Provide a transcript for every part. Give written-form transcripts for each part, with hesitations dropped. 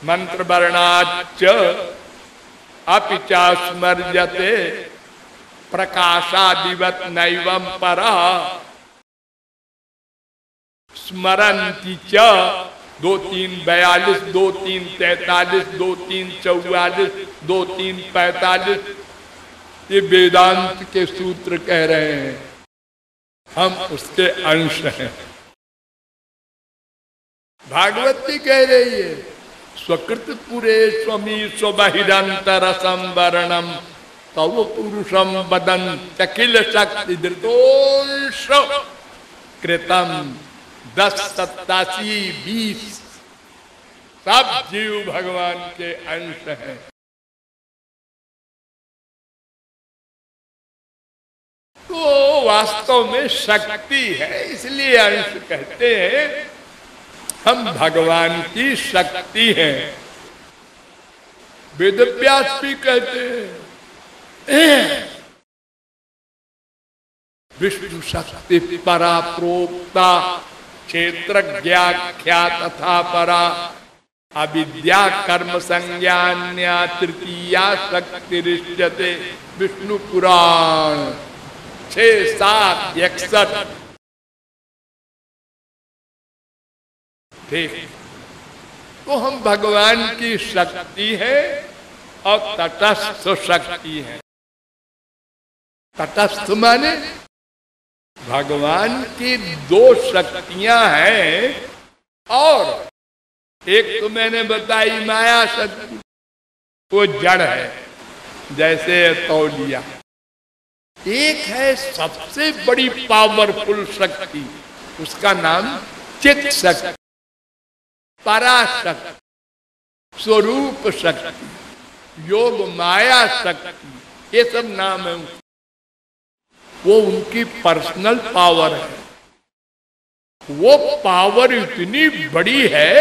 मंत्र वर्णाच अपिचा स्मर्यते प्रकाशादिवत नैवं परा स्मरन्ति च 2 3 42 2 3 43 2 3 44 2 3 45 ये वेदांत के सूत्र कह रहे हैं, हम उसके अंश हैं। भागवती कह रही है स्वकृत पुरे स्वमी स्वबहिरंतर संवरणम तव पुरुषम बदन चकिल शक्ति धृतोष कृतम 10 87 20 सब जीव भगवान के अंश हैं। तो वास्तव में शक्ति है, इसलिए अंश कहते हैं। हम भगवान की शक्ति हैं। वेदव्यास भी कहते हैं विष्णु शक्ति परा प्रोक्ता क्षेत्रज्ञाख्या तथा परा अविद्या कर्म संज्ञान्या तृतीया शक्ति रिष्यते। विष्णु पुराण 6 7 61। ठीक, तो हम भगवान की शक्ति है और तटस्थ शक्ति है। तटस्थ माने भगवान की 2 शक्तियां हैं, और एक तो मैंने बताई माया शक्ति, वो जड़ है जैसे तौलिया। एक है सबसे बड़ी पावरफुल शक्ति, उसका नाम चित शक्ति, पराशक्ति, स्वरूप शक्ति, योग माया शक्ति, ये सब नाम है। वो उनकी पर्सनल पावर है। वो पावर इतनी बड़ी है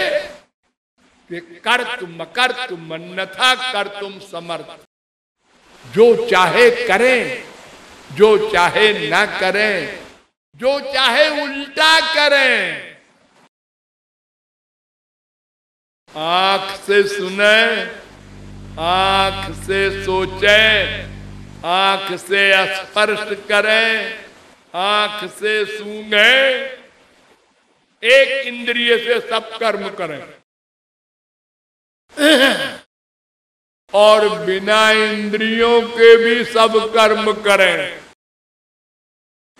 कि कर तुम अन्यथा कर तुम समर्थ। जो चाहे करें, जो चाहे ना करें, जो चाहे उल्टा करें। आंख से सुने, आंख से सोचे, आंख से स्पर्श करें, आंख से सूंघे, एक इंद्रिय से सब कर्म करें, और बिना इंद्रियों के भी सब कर्म करें।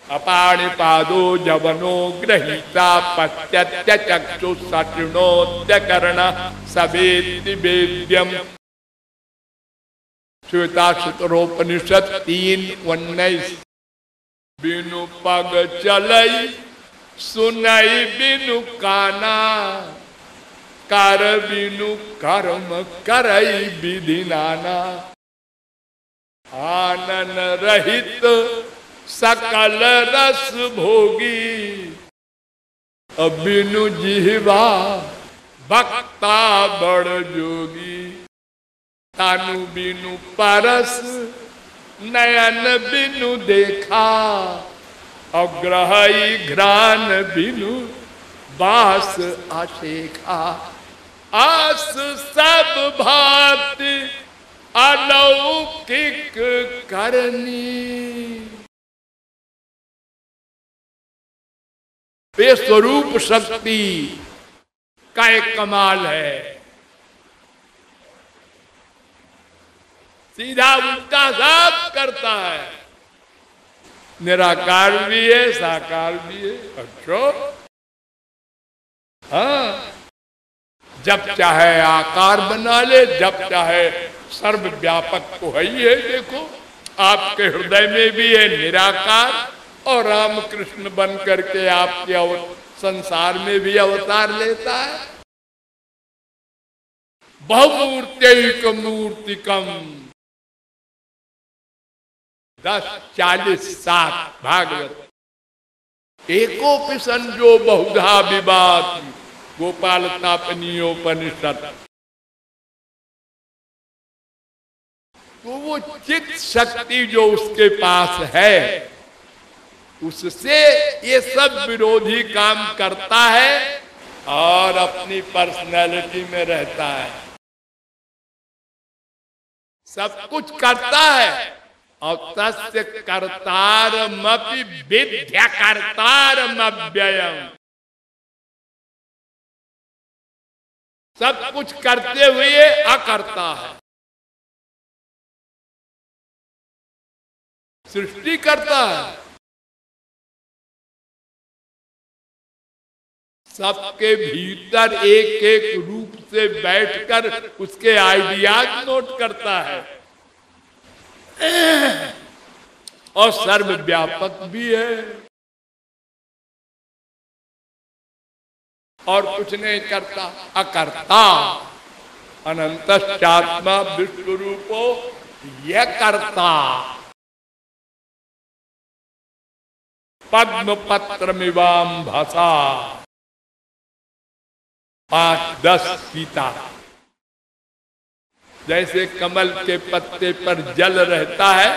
अपाणिपादो जवनो गृहीता पश्यत्य चक्षु सकृणोत्य कर्ण सवेति वेद्यम। श्वेताशुतरोपनिषद 3:19। बिनु पग चलई सुनई बिनु काना, कर बिनु कर्म करई विधि नाना। आनन रहित सकल रस भोगी, बिनु जिह्वा भक्ता बड़ जोगी। तानु बिनु परस नयन बिनु देखा, अग्रही घ्राण बिनु बास अशेखा। आस सब भांति अलौकिक करनी। ये स्वरूप शक्ति का एक कमाल है। सीधा उल्टा सब करता है। निराकार भी है, साकार भी है। अच्छा, हाँ, जब चाहे आकार बना ले, जब चाहे सर्वव्यापक तो है ही है। देखो आपके हृदय में भी है निराकार, और रामकृष्ण बन करके आपके संसार में भी अवतार लेता है। बहुमूर्त्यैक मूर्तिकम 10:47 भागवत। एकोपि संजो बहुधा विवाद गोपाल तापनीयोपनिषद। तो वो चित शक्ति जो उसके पास है, उससे ये सब विरोधी काम करता है और अपनी पर्सनैलिटी में रहता है। सब कुछ करता है। और तस्य कर्तारमपि विद्या कर्तारमव्ययम्, सब कुछ करते हुए अकर्ता है। सृष्टि करता है, सबके भीतर एक एक रूप से बैठकर उसके आइडियाज नोट करता है, और सर्वव्यापक भी है। और कुछ नहीं करता, अकर्ता। अनंतश्चात्मा विश्व रूपो यह करता। पद्म पत्रमिवाम भाषा 5-10 गीता। जैसे कमल के पत्ते पर जल रहता है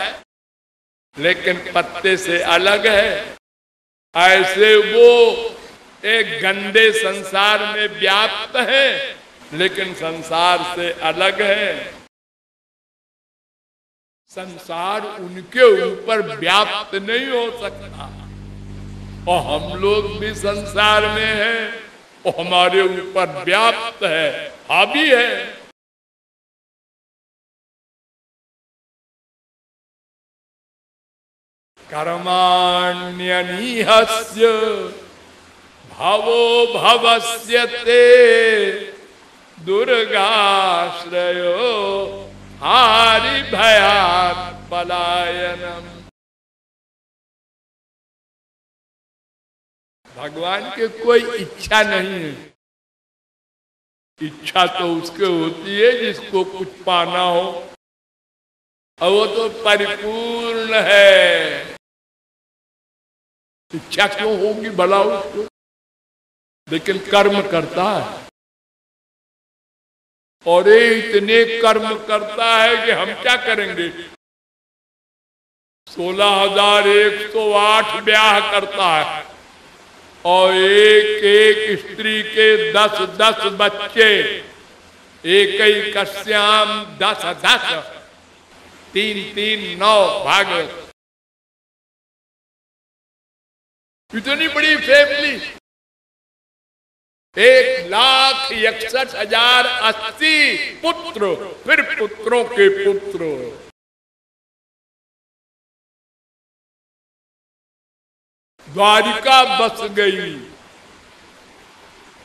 लेकिन पत्ते से अलग है, ऐसे वो एक गंदे संसार में व्याप्त है लेकिन संसार से अलग है। संसार उनके ऊपर व्याप्त नहीं हो सकता, और हम लोग भी संसार में हैं और हमारे ऊपर व्याप्त है, हावी है। कर्माण्यनिहस्य भवो भवस्य ते दुर्गाश्रयो हारि भयात् पलायनम। भगवान के कोई इच्छा नहीं है। इच्छा तो उसके होती है जिसको कुछ पाना हो, और वो तो परिपूर्ण है। इच्छा क्यों होगी भला उसको? लेकिन कर्म करता है, और ये इतने कर्म करता है कि हम क्या करेंगे। 16,108 ब्याह करता है, और एक एक स्त्री के 10-10 बच्चे, एक ही कश्याम 10-10, 3-3 9 भागवत। इतनी बड़ी फैमिली, 1,61,080 पुत्र, फिर पुत्रों के पुत्र। द्वारिका बस गई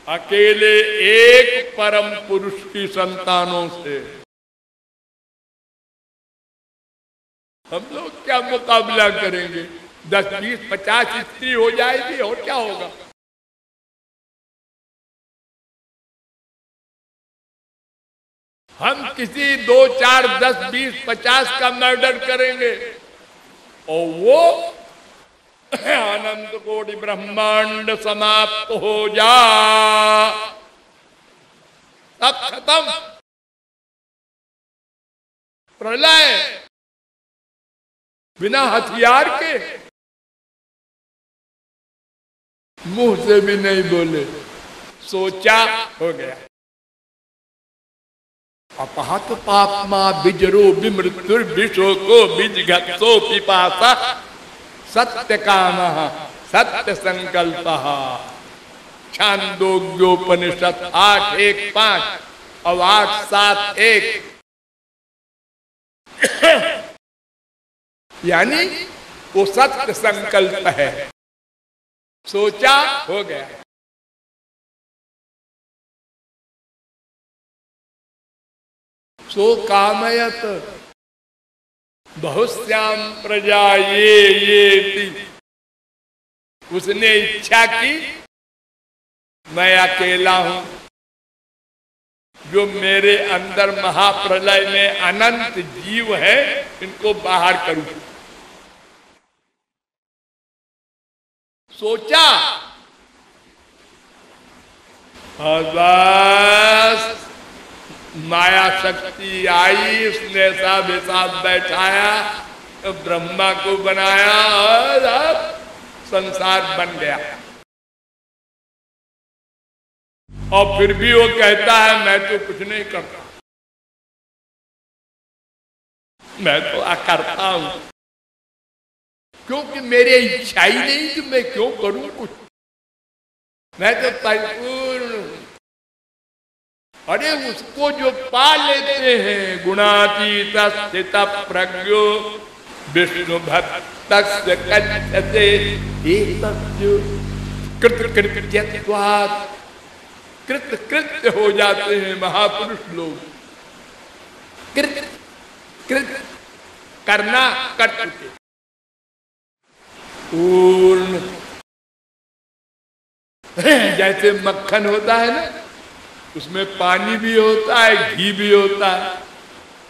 अकेले एक परम पुरुष की संतानों से। हम लोग क्या मुकाबला करेंगे? 10, 20, 50 स्त्री हो जाएगी और क्या होगा। हम किसी 2, 4, 10, 20, 50 का मर्डर करेंगे, और वो अनंत कोटि ब्रह्मांड समाप्त हो जा, सब खत्म, प्रलय, बिना हथियार के। मुंह से भी नहीं बोले, सोचा हो गया। अपहत पापमा बिजरो विमृत्युर विशोको बीजघत्सो पिपासा सत्य काम सत्य संकल्प। छांदोग्योपनिषद 8:1-5 और 8:7-1। यानी वो सत्य संकल्प है, सोचा हो गया। सो कामयत बहुश्याम प्रजा ये। उसने इच्छा की मैं अकेला हूं, जो मेरे अंदर महाप्रलय में अनंत जीव है, इनको बाहर करूं। सोचा, बस माया शक्ति आई, उसने सब हिसाब बैठाया, तो ब्रह्मा को बनाया, और अब संसार बन गया। और फिर भी वो कहता है मैं तो कुछ नहीं करता। मैं तो करता हूं, क्योंकि मेरी इच्छा ही नहीं कि मैं क्यों करूं कुछ, मैं तो परिपूर्ण हूं। अरे उसको जो पा लेते हैं, गुणातीत स्थित प्रज्ञो विष्णु भक्त कृत कृत्य हो जाते हैं महापुरुष लोग। कृत कृत करना कर चुके, पूर्ण। जैसे मक्खन होता है ना, उसमें पानी भी होता है, घी भी होता है।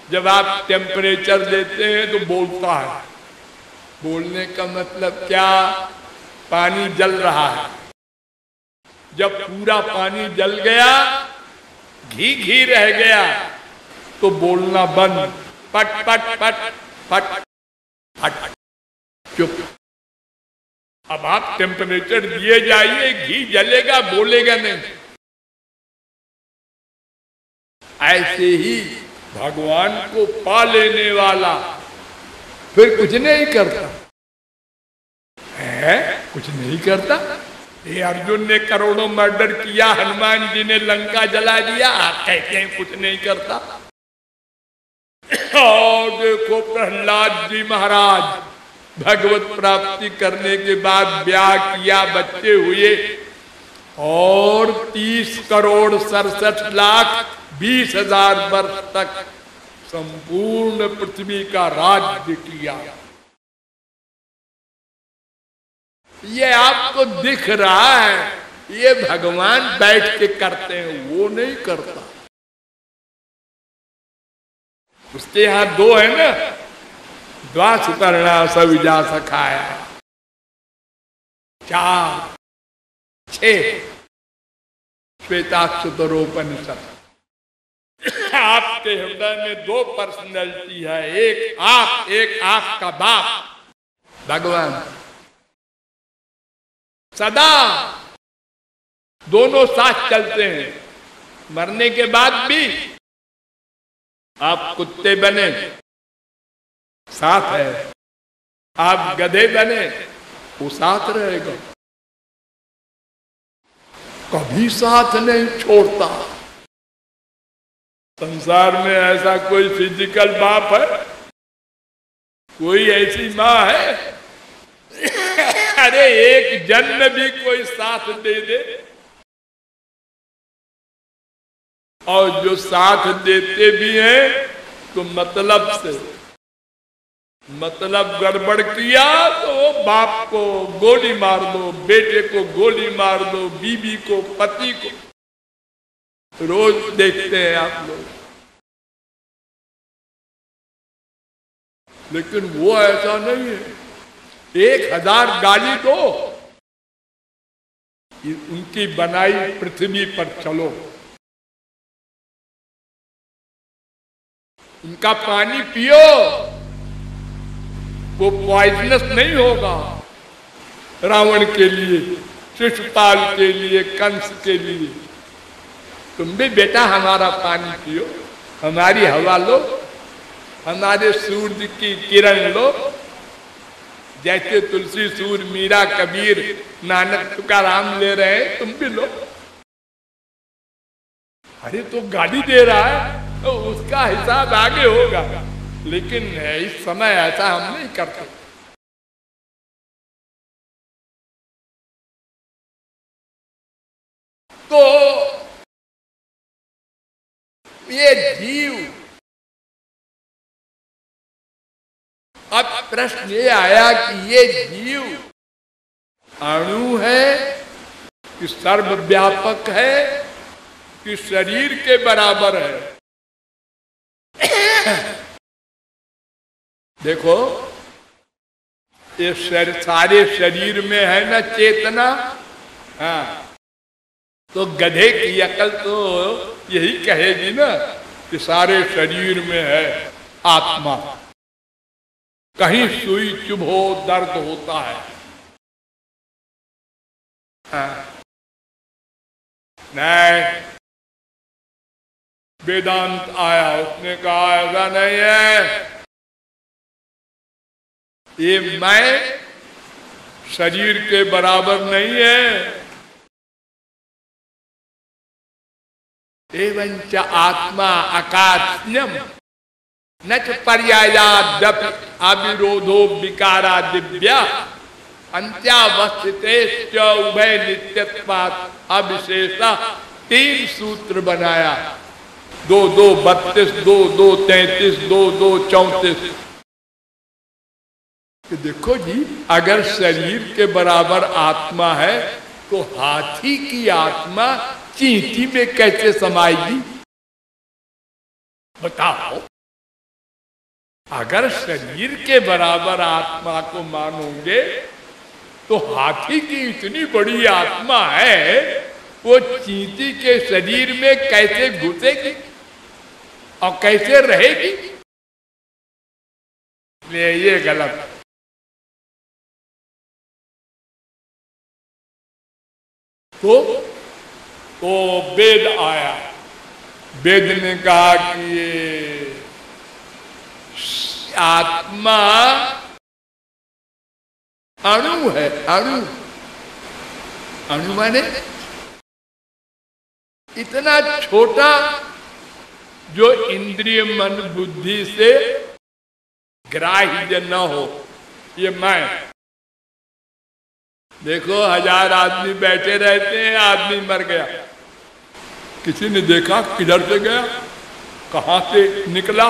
जब आप टेम्परेचर देते हैं तो बोलता है। बोलने का मतलब क्या? पानी जल रहा है। जब पूरा पानी जल गया, घी घी रह गया, तो बोलना बंद। पट पट पट पट पट, चुप। अब आप टेम्परेचर दिए जाइए, घी जलेगा, बोलेगा नहीं। ऐसे ही भगवान को पा लेने वाला फिर कुछ नहीं करता है, कुछ नहीं करता। ये अर्जुन ने करोड़ों मर्डर किया, हनुमान जी ने लंका जला दिया, आप कहते हैं कुछ नहीं करता। और देखो प्रहलाद जी महाराज भगवत प्राप्ति करने के बाद ब्याह किया, बच्चे हुए, और 30 करोड़ 67 लाख 20,000 वर्ष तक संपूर्ण पृथ्वी का राज्य किया। ये आपको दिख रहा है, ये भगवान बैठ के करते हैं, वो नहीं करता। उसके यहां 2 है ना, द्वासुपर्णा सविजा सखाया, 4 6 श्वेताक्षतरोपनिषद। आपके हृदय में 2 पर्सनैलिटी है, एक आप, एक आपका बाप भगवान। सदा दोनों साथ चलते हैं। मरने के बाद भी आप कुत्ते बने, साथ है। आप गधे बने, वो साथ रहेगा, कभी साथ नहीं छोड़ता। संसार में ऐसा कोई फिजिकल बाप है? कोई ऐसी माँ है? अरे एक जन्म भी कोई साथ दे दे, और जो साथ देते भी हैं तो मतलब से, मतलब गड़बड़ किया तो बाप को गोली मार दो, बेटे को गोली मार दो, बीवी को, पति को। रोज देखते हैं आप लोग। लेकिन वो ऐसा नहीं है। 1000 गाली दो, उनकी बनाई पृथ्वी पर चलो, उनका पानी पियो, वो पॉइजनस नहीं होगा। रावण के लिए, शिशुपाल के लिए, कंस के लिए। तुम भी बेटा हमारा पानी पियो, हमारी हवा लो, हमारे सूर्य की किरण लो। जैसे तुलसी, सूर, मीरा, कबीर, नानक, तुकाराम ले रहे हैं, तुम भी लो। अरे तो गाली दे रहा है तो उसका हिसाब आगे होगा, लेकिन इस समय ऐसा हम नहीं करते। तो ये जीव, अब प्रश्न ये आया कि ये जीव अणु है कि सर्वव्यापक है कि शरीर के बराबर है? देखो, ये सारे शरीर में है ना चेतना। हाँ, तो गधे की अकल तो यही कहेगी ना कि सारे शरीर में है आत्मा। कहीं सुई चुभो दर्द होता है। हाँ। नहीं, वेदांत आया, उसने कहा ऐसा नहीं है, ये मैं शरीर के बराबर नहीं है। एवंच आत्मा आकाश्यम न च पर्यायाद्यप अविरोधो विकारा दिव्या अंत्यावस्थितेश्च उभय नित्यत्वात् अविशेषा। 3 सूत्र बनाया, 2 2 32, 2 2 33, 2 2 34। देखो जी, अगर शरीर के बराबर आत्मा है तो हाथी की आत्मा चींटी में कैसे समाएगी? बताओ। अगर शरीर के बराबर आत्मा को मानोगे तो हाथी की इतनी बड़ी आत्मा है, वो चींटी के शरीर में कैसे घुसेगी और कैसे रहेगी? ये गलत। तो वेद आया, वेद ने कहा कि ये आत्मा अणु है। अणु, अणु माने इतना छोटा जो इंद्रिय मन बुद्धि से ग्राह्य न हो। ये मैं देखो, 1000 आदमी बैठे रहते हैं, आदमी मर गया, किसी ने देखा किधर से गया, कहां से निकला,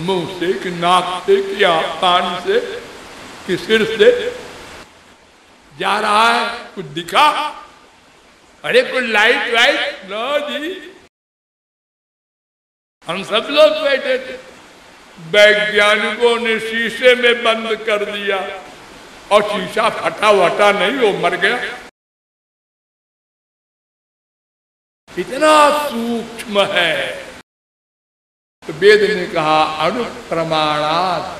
मुंह से कि नाक से कि कान से कि सिर से जा रहा है, कुछ दिखा? अरे कुछ लाइट वाइट लो जी। हम सब लोग बैठे थे, वैज्ञानिकों ने शीशे में बंद कर दिया और शीशा फटा वटा नहीं, वो मर गया। इतना सूक्ष्म है। तो वेद ने कहा अणु प्रमाणात्।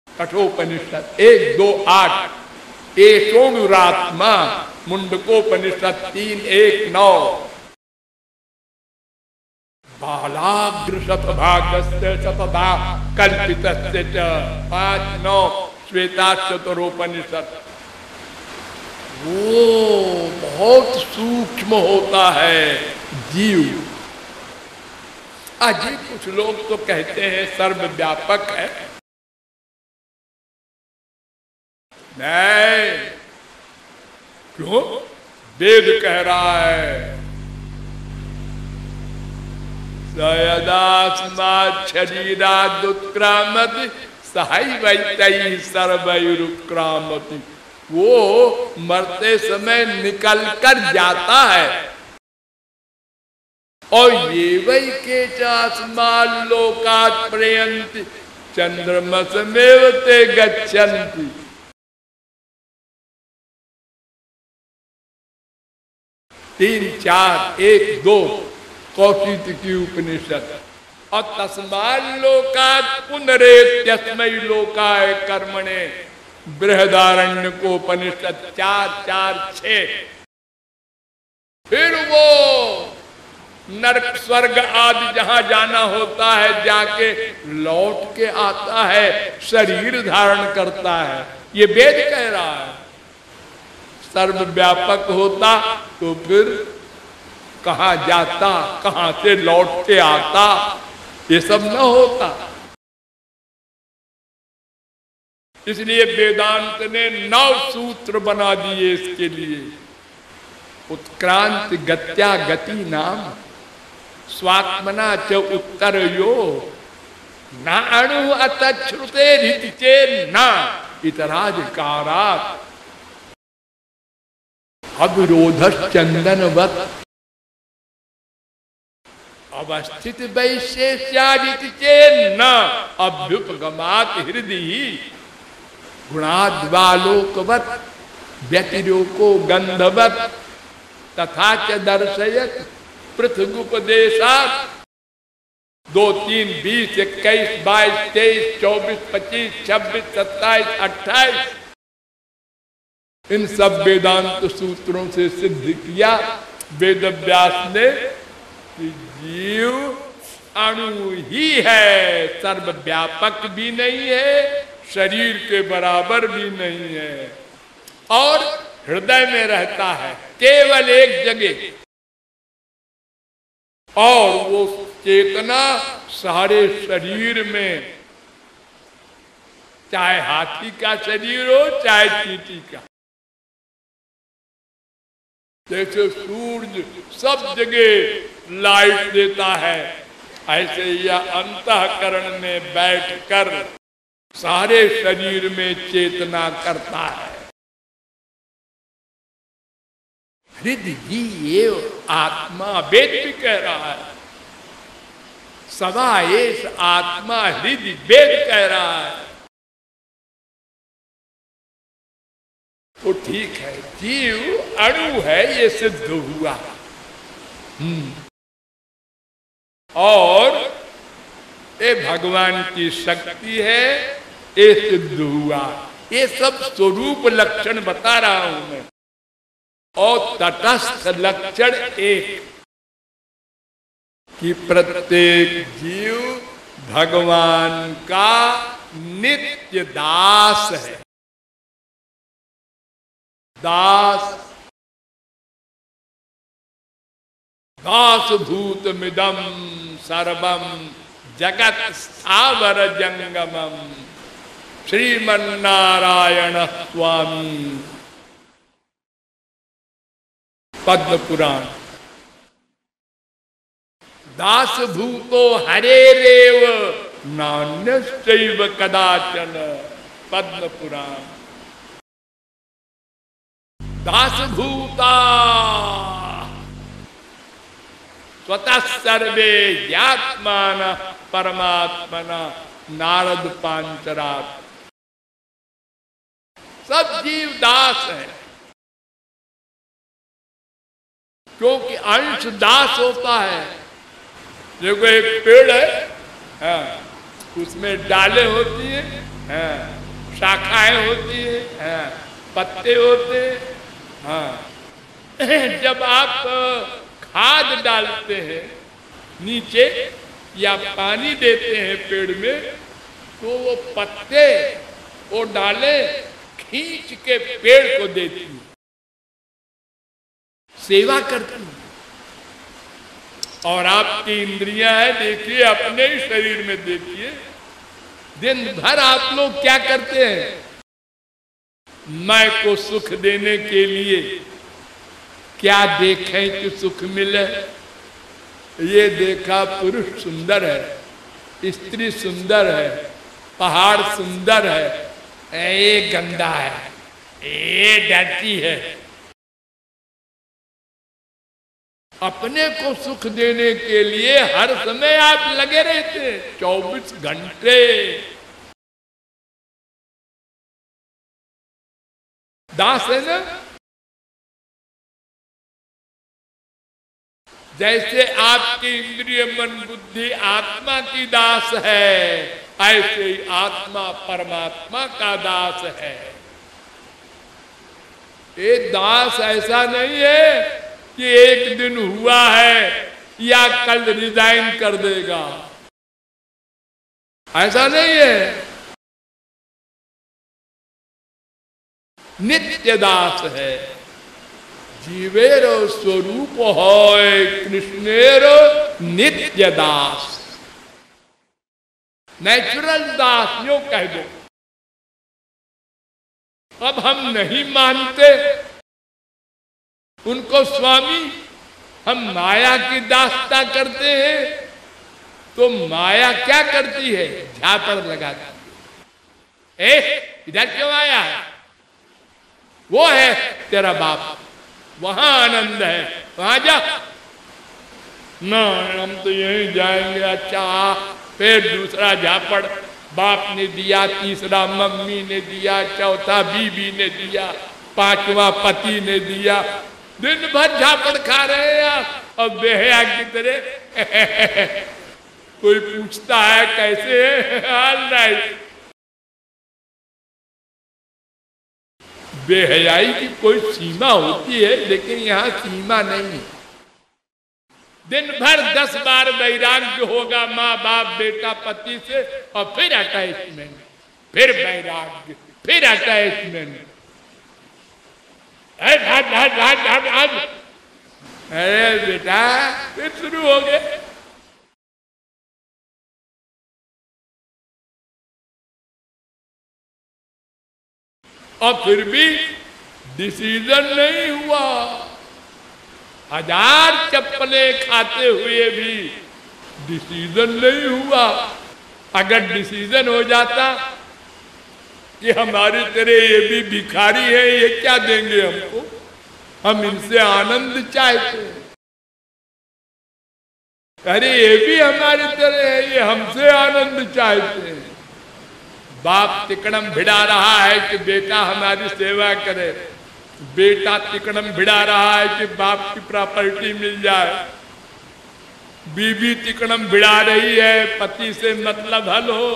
कठोपनिषद 1 2 8 एकोनुरात्मा। मुंडकोपनिषद 3 1 9 बालाग्र शतभागस्य शतधा कल्पितस्य च 5 9 श्वेताश्वतरोपनिषद। वो बहुत सूक्ष्म होता है जीव। आज कुछ लोग तो कहते हैं सर्वव्यापक है। नहीं, क्यों? वेद कह रहा है सयदास्मात् शरीराद् उत्क्रामति सहैवैतैः सर्वैरुत्क्रामति। वो मरते समय निकल कर जाता है। और ये वै के चास्मात् लोकात् प्रयन्ति चंद्रमसमेव ते गच्छन्ति। तीन चार 1 2 कौशिकी उपनिषद। और तस्मात् लोकात् पुनरेत्यस्मै लोकाय कर्मणे बृहदारण्यकोपनिषद 4 4 6। फिर वो नरक स्वर्ग आदि जहां जाना होता है जाके लौट के आता है, शरीर धारण करता है। ये वेद कह रहा है। सर्वव्यापक होता तो फिर कहां जाता, कहां से लौट के आता, ये सब न होता। इसलिए वेदांत ने 9 सूत्र बना दिए इसके लिए। उत्क्रांति गत्या गति नाम स्वात्मना च उत्तर यो न अणु अतच्छ्रुते रीतिचे न इतराधिकारात् अविरोधश्चंदनवत् अवस्थित वैशेष्यादिति चेन्न अभ्युपगमात् हृदि गुणाद्वालोकवत् व्यतिरोको गंधवत् तथा च दर्शयत् पृथगुपदेशात्। 2 3 20 21 22 23 24 25 26 27 28 इन सब वेदांत सूत्रों से सिद्ध किया वेद व्यास ने कि जीव अणु ही है, सर्वव्यापक भी नहीं है, शरीर के बराबर भी नहीं है, और हृदय में रहता है केवल एक जगह, और वो चेतना सारे शरीर में, चाहे हाथी का शरीर हो चाहे चींटी का, जैसे सूरज सब जगह लाइट देता है, ऐसे यह अंतःकरण में बैठकर सारे शरीर में चेतना करता है। हृदय ही आत्मा, वेद भी कह रहा है, सदा एष आत्मा हृदय, वेद कह रहा है। तो ठीक है, जीव अणु है, ये सिद्ध हुआ, और ये भगवान की शक्ति है, ये सिद्ध हुआ। ये सब स्वरूप लक्षण बता रहा हूं मैं, और तटस्थ लक्षण एक, कि प्रत्येक जीव भगवान का नित्य दास है। दास, दास भूतमिदं सर्वं जगत स्थावर जंगमम श्रीमन्नारायण स्वामी। पद्म पुराण। दास भूतो हरेरेव नान्यश्चैव कदाचन। पद्म पुराण। दास भूता स्वतः सर्वे यात्मान परमात्मना नारद पांचरात। सब जीव दास है, क्योंकि अंश दास होता है। देखो एक पेड़ है, हाँ, उसमें डालें होती है, हाँ, शाखाएं होती है, हाँ, पत्ते होते हैं, हाँ। जब आप खाद डालते हैं नीचे या पानी देते हैं पेड़ में, तो वो पत्ते, वो डालें खींच के पेड़ को देती है, सेवा करती है। और आपकी इंद्रियां हैं, देखिए अपने ही शरीर में देखिए, दिन भर आप लोग क्या करते हैं? मैं को सुख देने के लिए क्या देखें कि सुख मिले? ये देखा पुरुष सुंदर है, स्त्री सुंदर है, पहाड़ सुंदर है, ये गंदा है, ये डर्टी है। अपने को सुख देने के लिए हर समय आप लगे रहते, 24 घंटे। दास है ना? जैसे आपकी इंद्रिय मन बुद्धि आत्मा की दास है, ऐसे ही आत्मा परमात्मा का दास है। ये दास ऐसा नहीं है कि एक दिन हुआ है या कल रिजाइन कर देगा, ऐसा नहीं है। नित्य दास है। जीवेर स्वरूप होय कृष्णेर नित्य दास। नेचुरल दास यो कह दो। अब हम नहीं मानते उनको स्वामी, हम माया की दासता करते हैं, तो माया क्या करती है? झापड़ लगाती है। इधर क्यों आया है? वो है तेरा बाप, वहां आनंद है, वहां जा ना, हम तो यहीं जाएंगे। अच्छा, फिर दूसरा झापड़ बाप ने दिया, तीसरा मम्मी ने दिया, चौथा बीबी ने दिया, पांचवा पति ने दिया। दिन भर झापड़ खा रहे हैं आप। और बेहया की तरह कोई पूछता है कैसे है? हाल नहीं। बेहयाई की कोई सीमा होती है, लेकिन यहां सीमा नहीं है। दिन भर 10 बार वैराग्य होगा माँ बाप बेटा पति से, और फिर अटैचमेंट, फिर वैराग्य, फिर अटैचमेंट। अरे बेटा फिर शुरू हो गए। और फिर भी डिसीजन नहीं हुआ। 1000 चप्पलें खाते हुए भी डिसीजन नहीं हुआ। अगर डिसीजन हो जाता कि हमारी तरह ये भी भिखारी है, ये क्या देंगे हमको, हम इनसे आनंद चाहते हैं, अरे ये भी हमारी तरह है, ये हमसे आनंद चाहते हैं। बाप तिकड़म भिड़ा रहा है कि बेटा हमारी सेवा करे, बेटा तिकड़म भिड़ा रहा है कि बाप की प्रॉपर्टी मिल जाए, बीबी तिकड़म भिड़ा रही है पति से मतलब हल हो,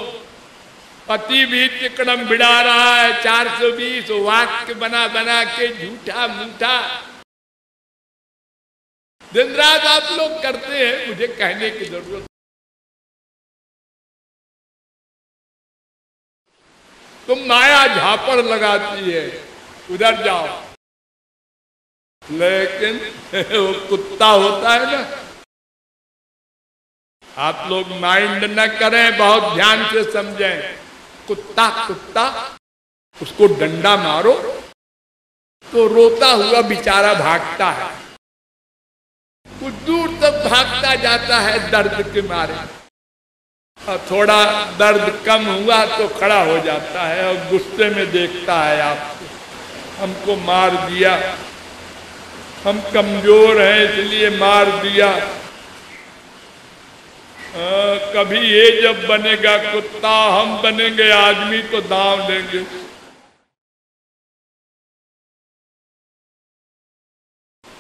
पति भी तिकड़म भिड़ा रहा है 420 वाक्य बना बना के झूठा मूठा दिन रात आप लोग करते हैं, मुझे कहने की जरूरत। तुम माया झापड़ लगाती है, उधर जाओ, लेकिन वो कुत्ता होता है ना, आप लोग माइंड न करें, बहुत ध्यान से समझें। कुत्ता कुत्ता, उसको डंडा मारो तो रोता हुआ बेचारा भागता है, कुछ दूर तक भागता जाता है दर्द के मारे, और थोड़ा दर्द कम हुआ तो खड़ा हो जाता है और गुस्से में देखता है आपको, हमको मार दिया, हम कमजोर हैं इसलिए मार दिया। कभी ये जब बनेगा कुत्ता, हम बनेंगे आदमी तो दांव देंगे।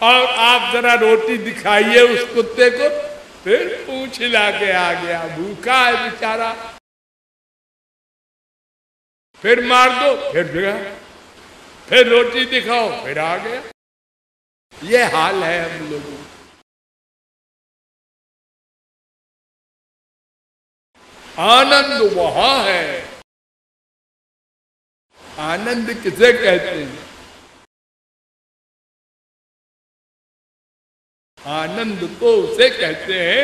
और आप जरा रोटी दिखाइए उस कुत्ते को, फिर पूंछ हिला के आ गया, भूखा है बेचारा, फिर मार दो, फिर गया, फिर रोटी दिखाओ, फिर आ गया। ये हाल है हम लोगों का। आनंद वहां है। आनंद किसे कहते हैं? आनंद तो उसे कहते हैं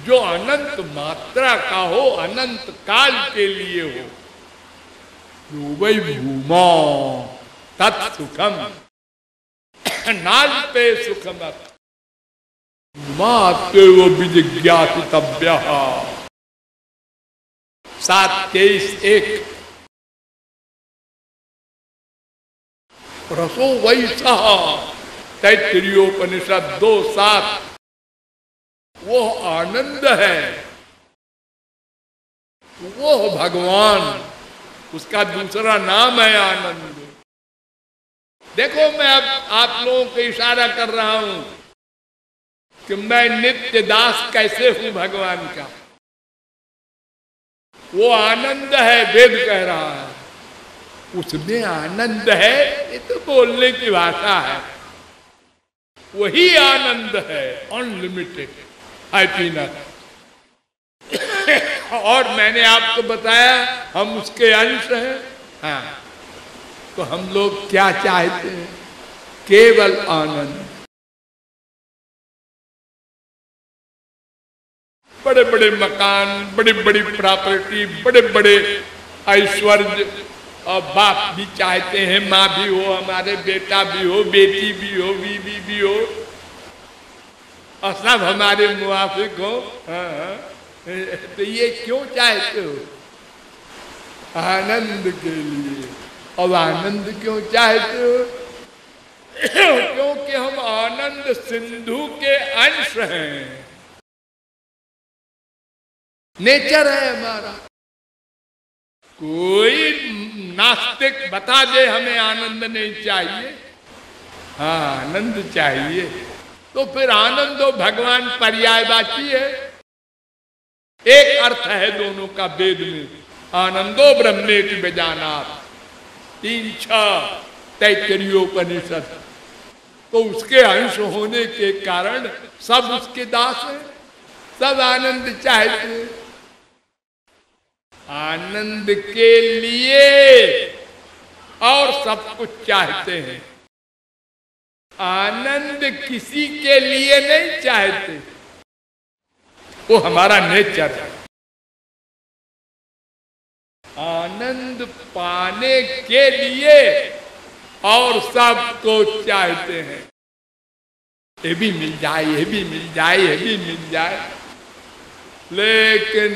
जो अनंत मात्रा का हो, अनंत काल के लिए हो। वही भूमा तत्सुखम नाल्पे सुखम माते वो विजिज्ञासितव्य 7:23 रसो वैसा तैत्तिरीयोपनिषद 2:7 वो आनंद है, वो भगवान, उसका दूसरा नाम है आनंद। देखो मैं अब आप लोगों को इशारा कर रहा हूं कि मैं नित्य दास कैसे हूं भगवान का। वो आनंद है, वेद कह रहा है, उसमें आनंद है, ये तो बोलने की भाषा है। वही आनंद है, अनलिमिटेड हैप्पीनेस। और मैंने आपको बताया हम उसके अंश हैं। हाँ, तो हम लोग क्या चाहते हैं? केवल आनंद। बड़े बड़े मकान, बड़ी बड़ी प्रॉपर्टी, बड़े बड़े ऐश्वर्य, और बाप भी चाहते हैं माँ भी हो, हमारे बेटा भी हो, बेटी भी हो, बीवी भी हो, और सब हमारे मुआफिक हो। हाँ, तो ये क्यों चाहते हो? आनंद के लिए। और आनंद क्यों चाहते हो? क्योंकि हम आनंद सिंधु के अंश हैं, नेचर है हमारा। कोई नास्तिक बता दे हमें आनंद नहीं चाहिए, हाँ आनंद चाहिए, तो फिर आनंद और भगवान पर्यायवाची है। एक अर्थ है दोनों का वेद में, आनंदो ब्रह्मेति विजानात् 3:6 तैत्तिरीयोपनिषद। तो उसके अंश होने के कारण सब उसके दास हैं, सब आनंद चाहते हैं। आनंद के लिए और सब कुछ चाहते हैं, आनंद किसी के लिए नहीं चाहते, वो हमारा नेचर है। आनंद पाने के लिए और सबको चाहते हैं, ये भी मिल जाए, ये भी मिल जाए, ये भी मिल जाए, लेकिन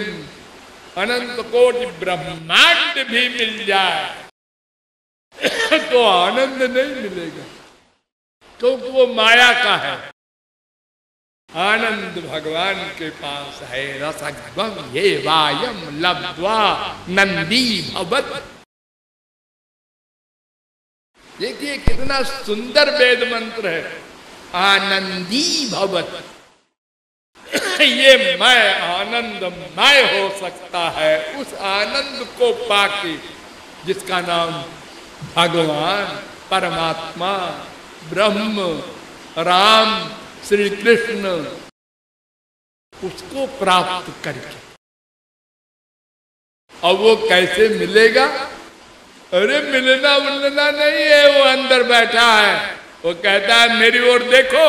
अनंत कोटि ब्रह्मांड भी मिल जाए तो आनंद नहीं मिलेगा, क्योंकि वो माया का है। आनंद भगवान के पास है। रसगम ये वायम लब्ध्वा नंदी भवत। देखिए कितना सुंदर वेद मंत्र है, आनंदी भवत। ये मैं आनंदमय हो सकता है उस आनंद को पाके जिसका नाम भगवान, परमात्मा, ब्रह्म, राम, श्री कृष्ण, उसको प्राप्त करके। अब वो कैसे मिलेगा? अरे मिलना मिलना नहीं है, वो अंदर बैठा है, वो कहता है मेरी ओर देखो,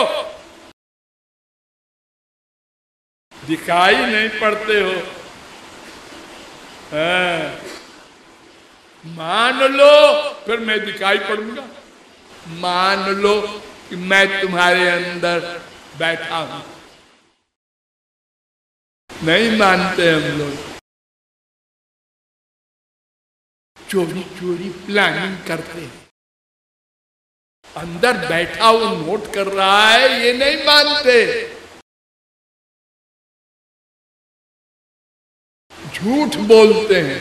दिखाई नहीं पड़ते हो, मान लो फिर मैं दिखाई पड़ूंगा, मान लो कि मैं तुम्हारे अंदर बैठा हूं। नहीं मानते हम लोग, चोरी चोरी प्लानिंग करते हैं। अंदर बैठा वो नोट कर रहा है, ये नहीं मानते। झूठ बोलते हैं,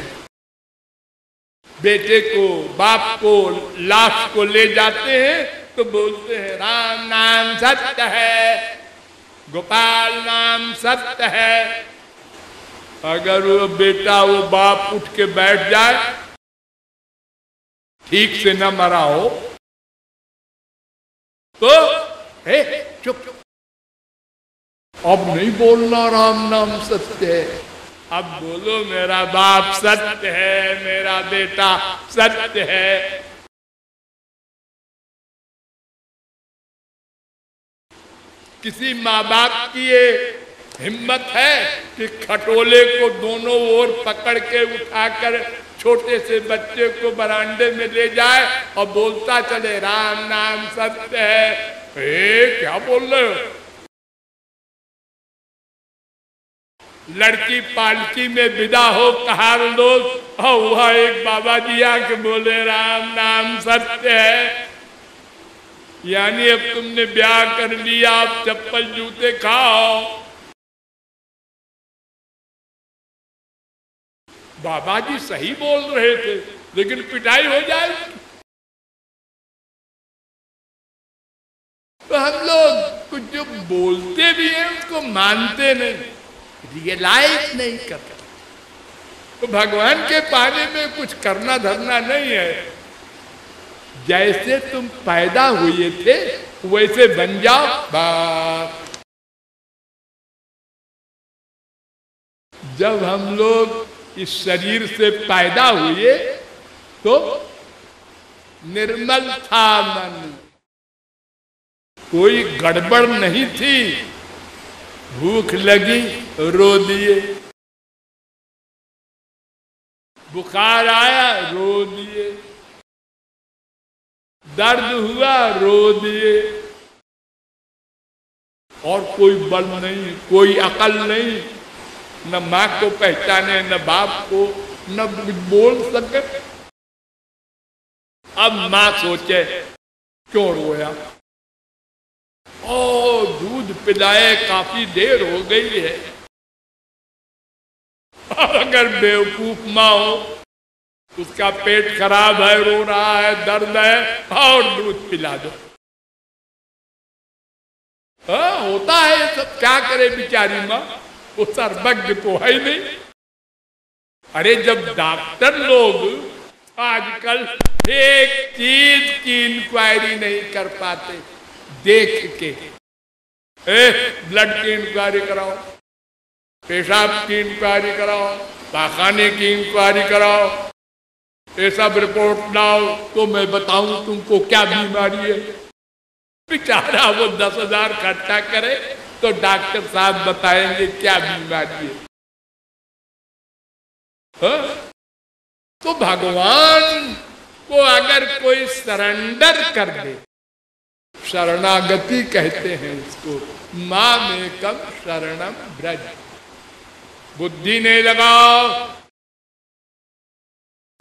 बेटे को, बाप को, लाश को ले जाते हैं तो बोलते हैं राम नाम सत्य है, गोपाल नाम सत्य है। अगर वो बेटा, वो बाप उठ के बैठ जाए, ठीक से न मरा हो, तो चुप, अब नहीं बोलना राम नाम सत्य है, अब बोलो मेरा बाप सत्य है, मेरा बेटा सत्य है। किसी माँ बाप की ये हिम्मत है कि खटोले को दोनों ओर पकड़ के उठाकर छोटे से बच्चे को बरामदे में ले जाए और बोलता चले राम नाम सत्य है? क्या बोल रहे हो? लड़की पालकी में विदा हो कहार लोग, और वहां एक बाबा जी आके बोले राम नाम सत्य है, यानी अब तुमने ब्याह कर लिया, आप चप्पल जूते खाओ। बाबा जी सही बोल रहे थे, लेकिन पिटाई हो जाएगी। तो हम लोग कुछ जो बोलते भी हैं उसको मानते नहीं, रियलाइज नहीं करते। तो भगवान के पाने में कुछ करना धरना नहीं है। जैसे तुम पैदा हुए थे वैसे बन जाओ, बस। जब हम लोग इस शरीर से पैदा हुए तो निर्मल था मन, कोई गड़बड़ नहीं थी। भूख लगी रो दिए, बुखार आया रो दिए, दर्द हुआ रो दिए, और कोई बल नहीं, कोई अकल नहीं, न माँ को पहचाने, न बाप को, न बोल सके। अब माँ सोचे क्यों रोया, ओ दूध पिलाए काफी देर हो गई है। और अगर बेवकूफ माँ हो, उसका पेट खराब है, रो रहा है, दर्द है, और दूध पिला दो। होता है सब, क्या करे बेचारी माँ, वो सर्वज्ञ तो है ही नहीं। अरे जब डॉक्टर लोग आजकल एक चीज की इंक्वायरी नहीं कर पाते, देख के, ब्लड की इंक्वायरी कराओ, पेशाब की इंक्वायरी कराओ, पाखाने की इंक्वायरी कराओ, ये सब रिपोर्ट लाओ तो मैं बताऊं तुमको क्या बीमारी है। बेचारा वो 10,000 खर्चा करे तो डॉक्टर साहब बताएंगे क्या बीमारी है। तो भगवान को अगर कोई सरेंडर कर दे, शरणागति कहते हैं इसको, मामेकम शरणम ब्रज, बुद्धि नहीं लगाओ।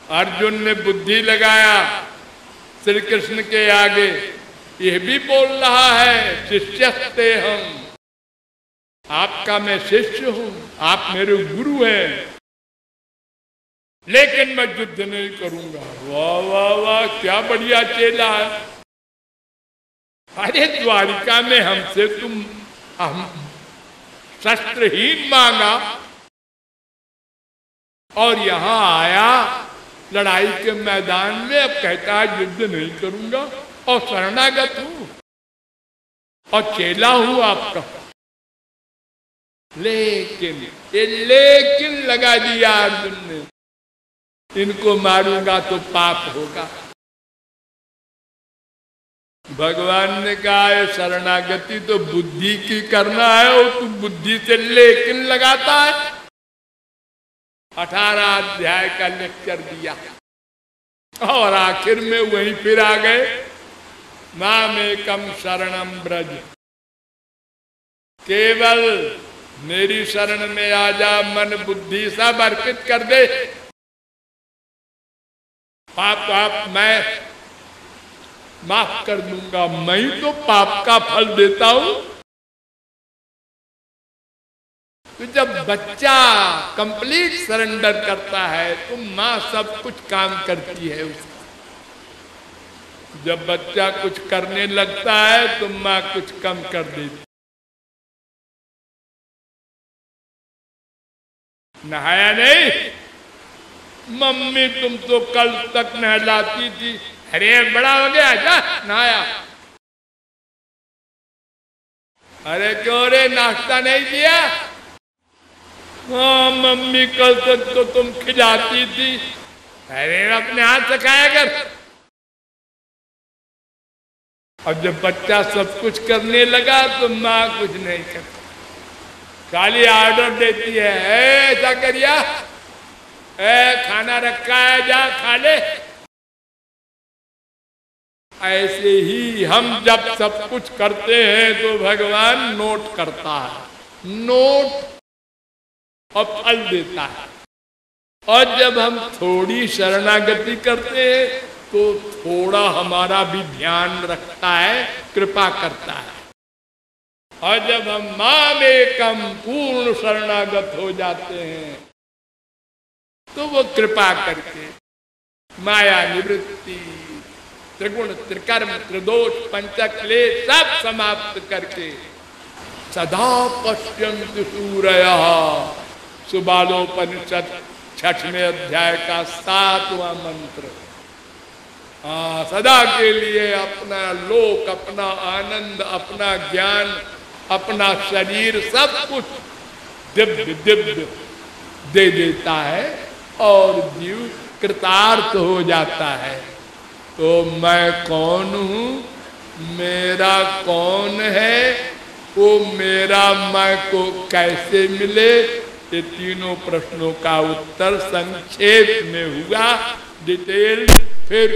अर्जुन ने बुद्धि लगाया श्री कृष्ण के आगे, यह भी बोल रहा है शिष्यस्ते हम, आपका मैं शिष्य हूं, आप मेरे गुरु हैं, लेकिन मैं युद्ध नहीं करूंगा। वाह वाह वाह, क्या बढ़िया चेला है। अरे द्वारिका में हमसे तुम हम शस्त्रहीन मांगा और यहां आया लड़ाई के मैदान में, अब कहता है युद्ध नहीं करूंगा और शरणागत हूं और चेला हूं आपका। लेकिन ये लेकिन लगा दिया अर्जुन ने, इनको मारूंगा तो पाप होगा। भगवान ने कहा है शरणागति तो बुद्धि की करना है और तू बुद्धि से लेकिन लगाता है। 18 अध्याय का लेक्चर दिया और आखिर में वहीं फिर आ गए, मामेकम शरणम ब्रज, केवल मेरी शरण में आ जा, मन बुद्धि सब अर्पित कर दे, पाप मैं माफ कर दूंगा, मैं ही तो पाप का फल देता हूं। तो जब बच्चा कंप्लीट सरेंडर करता है तो माँ सब कुछ काम करती है उसका। जब बच्चा कुछ करने लगता है तो माँ कुछ कम कर देती। नहाया नहीं, मम्मी तुम तो कल तक नहलाती थी, अरे बड़ा हो गया जा नहाया। अरे क्यों रे नाश्ता नहीं किया? हाँ मम्मी कल तक तो तुम खिलाती थी, अरे अपने हाथ से खाया कर। अब जब बच्चा सब कुछ करने लगा तो माँ कुछ नहीं करती, खाली ऑर्डर देती है, ऐसा करिया, खाना रखा है जा खा ले। ऐसे ही हम जब सब कुछ करते हैं तो भगवान नोट करता है, नोट और फल देता है। और जब हम थोड़ी शरणागति करते हैं तो थोड़ा हमारा भी ध्यान रखता है, कृपा करता है। और जब हम मामेकम पूर्ण शरणागत हो जाते हैं तो वो कृपा करके माया निवृत्ति, त्रिगुण त्रिकर्म त्रिदोष पंचक्लेश सब समाप्त करके सदा पश्यन्ति सूरयः, सुबालोपनिषद 6वें अध्याय का 7वां मंत्र। सदा के लिए अपना लोक, अपना आनंद, अपना ज्ञान, अपना शरीर सब कुछ दिव्य दिव्य दे देता है और जीव कृतार्थ हो जाता है। तो मैं कौन हूँ, मेरा कौन है, वो मेरा मैं को कैसे मिले, ये तीनों प्रश्नों का उत्तर संक्षेप में हुआ, डिटेल फिर